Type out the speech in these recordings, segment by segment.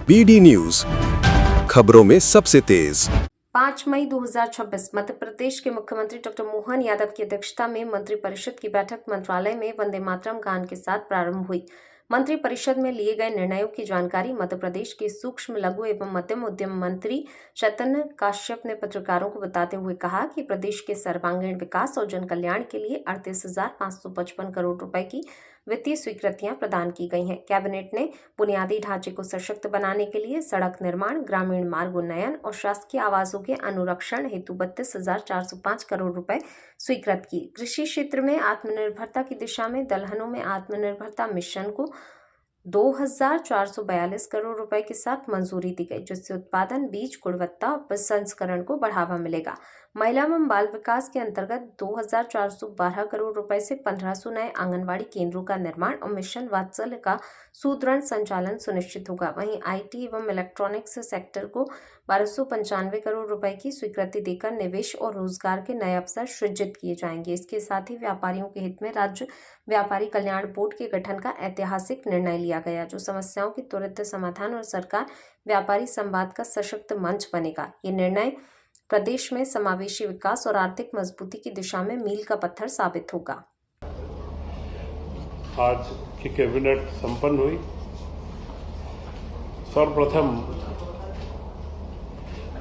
BD news, खबरों में सबसे तेज। 5 मई 2026 मध्य प्रदेश के मुख्यमंत्री डॉक्टर मोहन यादव की अध्यक्षता में मंत्रिपरिषद की बैठक मंत्रालय में वंदे मातरम गान के साथ प्रारंभ हुई। मंत्रिपरिषद में लिए गए निर्णयों की जानकारी मध्य प्रदेश के सूक्ष्म लघु एवं मध्यम उद्यम मंत्री चैतन्य काश्यप ने पत्रकारों को बताते हुए कहा कि प्रदेश के सर्वांगीण विकास और जन कल्याण के लिए 38,555 करोड़ रुपए की वित्तीय स्वीकृतियां प्रदान की गई हैं। कैबिनेट ने बुनियादी ढांचे को सशक्त बनाने के लिए सड़क निर्माण, ग्रामीण मार्ग उन्नयन और शासकीय आवासों के अनुरक्षण हेतु 32,405 करोड़ रुपए स्वीकृत किए। कृषि क्षेत्र में आत्मनिर्भरता की दिशा में दलहनों में आत्मनिर्भरता मिशन को 2,442 करोड़ रुपए के साथ मंजूरी दी गई, जिससे उत्पादन, बीज गुणवत्ता और प्रसंस्करण को बढ़ावा मिलेगा। महिला एवं बाल विकास के अंतर्गत 2,412 करोड़ रुपए से 1,500 नए आंगनबाड़ी केंद्रों का निर्माण और मिशन वात्सल्य का सुदृढ़ संचालन सुनिश्चित होगा। वहीं आईटी एवं इलेक्ट्रॉनिक्स सेक्टर को 1,295 करोड़ रुपए की स्वीकृति देकर निवेश और रोजगार के नए अवसर सृजित किए जाएंगे। इसके साथ ही व्यापारियों के हित में राज्य व्यापारी कल्याण बोर्ड के गठन का ऐतिहासिक निर्णय लिया गया, जो समस्याओं के त्वरित समाधान और सरकार व्यापारी संवाद का सशक्त मंच बनेगा। ये निर्णय प्रदेश में समावेशी विकास और आर्थिक मजबूती की दिशा में मील का पत्थर साबित होगा। आज की कैबिनेट संपन्न हुई। सर्वप्रथम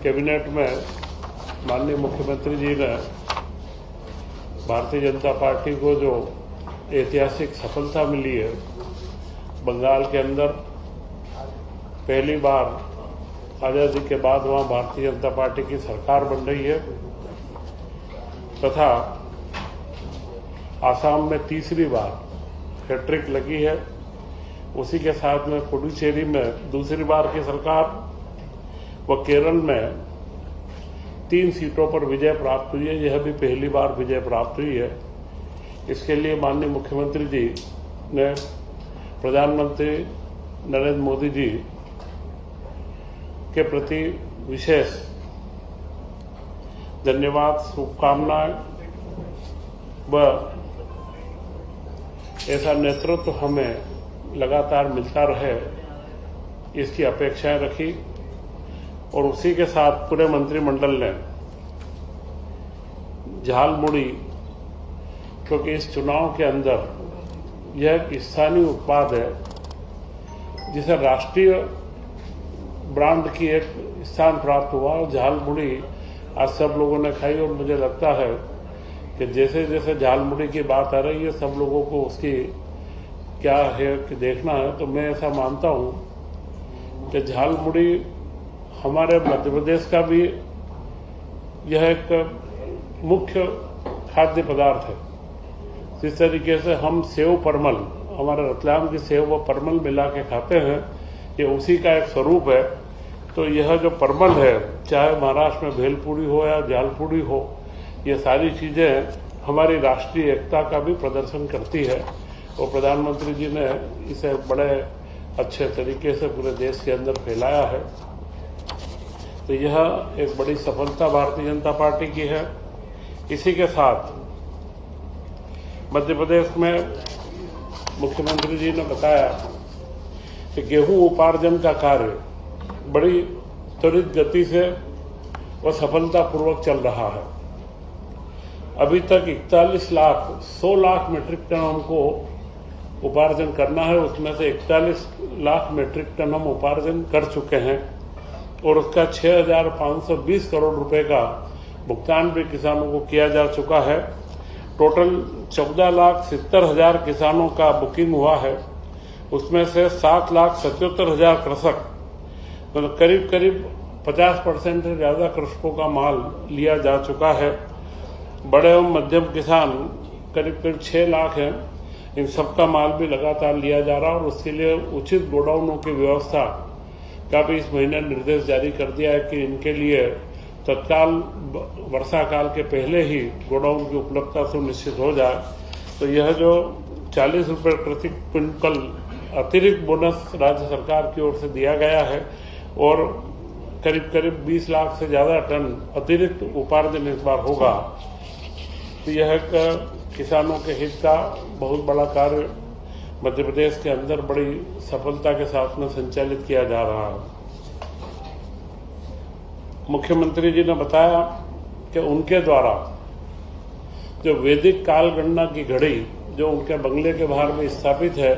कैबिनेट में माननीय मुख्यमंत्री जी ने भारतीय जनता पार्टी को जो ऐतिहासिक सफलता मिली है, बंगाल के अंदर पहली बार आजादी के बाद वहां भारतीय जनता पार्टी की सरकार बन रही है, तथा आसाम में तीसरी बार हैट्रिक लगी है। उसी के साथ में पुडुचेरी में दूसरी बार की सरकार व केरल में 3 सीटों पर विजय प्राप्त हुई है। यह भी पहली बार विजय प्राप्त हुई है। इसके लिए माननीय मुख्यमंत्री जी ने प्रधानमंत्री नरेंद्र मोदी जी के प्रति विशेष धन्यवाद, शुभकामनाएं व ऐसा नेतृत्व हमें लगातार मिलता रहे, इसकी अपेक्षाएं रखी। और उसी के साथ पूरे मंत्रिमंडल ने झालमुड़ी, क्योंकि इस चुनाव के अंदर यह एक स्थानीय उत्पाद है जिसे राष्ट्रीय ब्रांड की एक स्थान प्राप्त हुआ, और झालमुड़ी आज सब लोगों ने खाई। और मुझे लगता है कि जैसे जैसे झालमुड़ी की बात आ रही है, सब लोगों को उसकी क्या है कि देखना है। तो मैं ऐसा मानता हूं कि झालमुड़ी हमारे मध्य प्रदेश का भी यह एक मुख्य खाद्य पदार्थ है। जिस तरीके से हम सेव परमल, हमारे रतलाम की सेव व परमल मिला के खाते हैं, ये उसी का एक स्वरूप है। तो यह जो परमल है, चाहे महाराष्ट्र में भेलपूरी हो या झालपूड़ी हो, ये सारी चीजें हमारी राष्ट्रीय एकता का भी प्रदर्शन करती है। और प्रधानमंत्री जी ने इसे बड़े अच्छे तरीके से पूरे देश के अंदर फैलाया है। तो यह एक बड़ी सफलता भारतीय जनता पार्टी की है। इसी के साथ मध्य प्रदेश में मुख्यमंत्री जी ने बताया कि गेहूं उपार्जन का कार्य बड़ी त्वरित गति से व सफलतापूर्वक चल रहा है। अभी तक 41 लाख 100 लाख मीट्रिक टन हमको उपार्जन करना है। उसमें से 41 लाख मीट्रिक टन हम उपार्जन कर चुके हैं और उसका 6,520 करोड़ रुपए का भुगतान भी किसानों को किया जा चुका है। टोटल 14,70,000 किसानों का बुकिंग हुआ है। उसमें से 7,77,000 कृषक, मतलब करीब करीब 50% से ज्यादा कृषकों का माल लिया जा चुका है। बड़े एवं मध्यम किसान करीब करीब 6 लाख हैं। इन सबका माल भी लगातार लिया जा रहा है और उसके लिए उचित गोडाउनों की व्यवस्था का भी इस महीने निर्देश जारी कर दिया है कि इनके लिए तत्काल वर्षा काल के पहले ही गोडाउन की उपलब्धता सुनिश्चित हो जाए। तो यह जो 40 रुपये प्रति क्विंटल अतिरिक्त बोनस राज्य सरकार की ओर से दिया गया है और करीब करीब 20 लाख से ज्यादा टन अतिरिक्त उपार्जन इस बार होगा। तो यह एक किसानों के हित का बहुत बड़ा कार्य मध्य प्रदेश के अंदर बड़ी सफलता के साथ में संचालित किया जा रहा है। मुख्यमंत्री जी ने बताया कि उनके द्वारा जो वैदिक काल गणना की घड़ी जो उनके बंगले के बाहर में स्थापित है,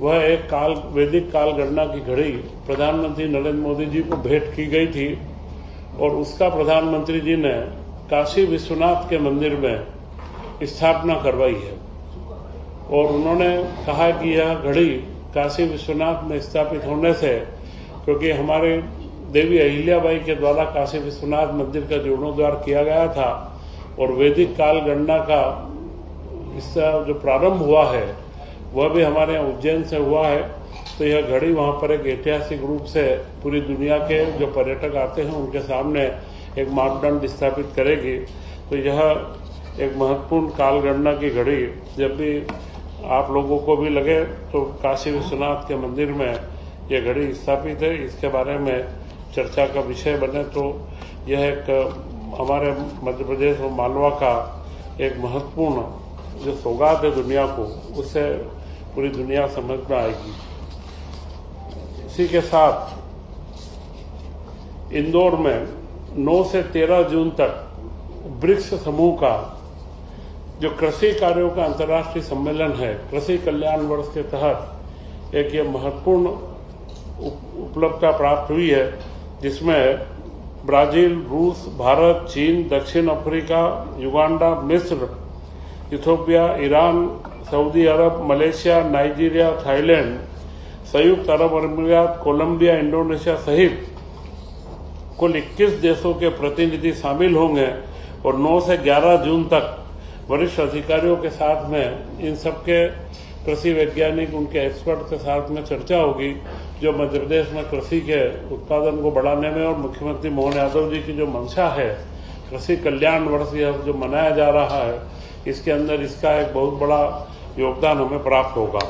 वह एक वैदिक काल गणना की घड़ी प्रधानमंत्री नरेंद्र मोदी जी को भेंट की गई थी और उसका प्रधानमंत्री जी ने काशी विश्वनाथ के मंदिर में स्थापना करवाई है। और उन्होंने कहा कि यह घड़ी काशी विश्वनाथ में स्थापित होने से, क्योंकि हमारे देवी अहिल्याबाई के द्वारा काशी विश्वनाथ मंदिर का जीर्णोद्धार किया गया था और वैदिक काल गणना का इसका जो प्रारंभ हुआ है वह भी हमारे यहाँ उज्जैन से हुआ है, तो यह घड़ी वहाँ पर एक ऐतिहासिक रूप से पूरी दुनिया के जो पर्यटक आते हैं उनके सामने एक मापदंड स्थापित करेगी। तो यह एक महत्वपूर्ण काल गणना की घड़ी जब भी आप लोगों को भी लगे तो काशी विश्वनाथ के मंदिर में यह घड़ी स्थापित है, इसके बारे में चर्चा का विषय बने तो यह एक हमारे मध्य प्रदेश और मालवा का एक महत्वपूर्ण जो सौगात है दुनिया को, उससे पूरी दुनिया समझ में आएगी। इसी के साथ इंदौर में 9 से 13 जून तक ब्रिक्स समूह का जो कृषि कार्यों का अंतर्राष्ट्रीय सम्मेलन है, कृषि कल्याण वर्ष के तहत एक ये महत्वपूर्ण उपलब्धता प्राप्त हुई है, जिसमें ब्राजील, रूस, भारत, चीन, दक्षिण अफ्रीका, युगांडा, मिस्र, इथियोपिया, ईरान, सऊदी अरब, मलेशिया, नाइजीरिया, थाईलैंड, संयुक्त अरब अमीरात, कोलंबिया, इंडोनेशिया सहित कुल 21 देशों के प्रतिनिधि शामिल होंगे और 9 से 11 जून तक वरिष्ठ अधिकारियों के साथ में इन सबके कृषि वैज्ञानिक, उनके एक्सपर्ट के साथ में चर्चा होगी, जो मध्य प्रदेश में कृषि के उत्पादन को बढ़ाने में और मुख्यमंत्री मोहन यादव जी की जो मंशा है कृषि कल्याण वर्ष यह जो मनाया जा रहा है, इसके अंदर इसका एक बहुत बड़ा योगदान हमें प्राप्त होगा।